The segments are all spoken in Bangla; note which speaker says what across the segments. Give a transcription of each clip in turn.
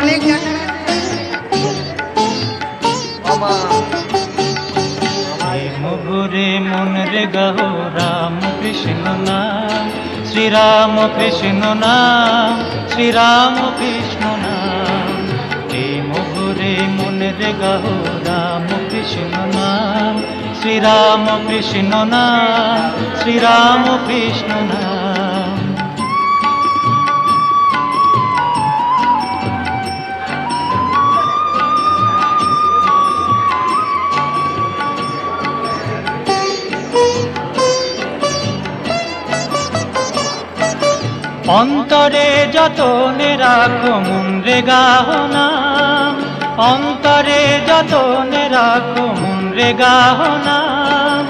Speaker 1: অনেক
Speaker 2: মগুরে মন রে গাও রাম কৃষ্ণ নাম, শ্রীরাম কৃষ্ণ নাম, শ্রীরাম কৃষ্ণ নাম। এই মগুরে মন রে গাও রাম কৃষ্ণ নাম, শ্রীরাম কৃষ্ণ নাম, শ্রীরাম কৃষ্ণ নাম। অন্তরে যতনে রাখো মন রে গাও নাম, অন্তরে যতনে রাখো মন রে গাও নাম।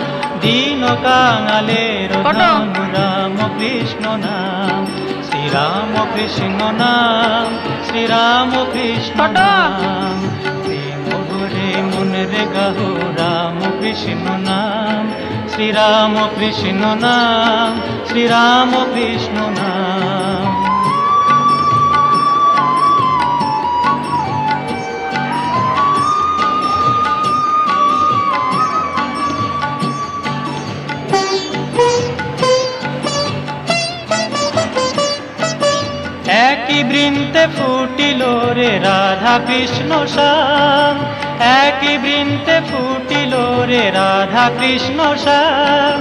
Speaker 2: দীন কাঙালের ধন রাম কৃষ্ণ নাম, শ্রীরাম কৃষ্ণ নাম, শ্রীরাম কৃষ্ণ নাম। মগুরে মন রে গাও রাম কৃষ্ণ নাম, শ্রীরাম কৃষ্ণ নাম, শ্রীরাম কৃষ্ণ নাম। একই বৃন্তে ফুটিল রে রাধা কৃষ্ণ শ্যাম, একই বৃন্তে ফুটিল রে রাধা কৃষ্ণ শ্যাম।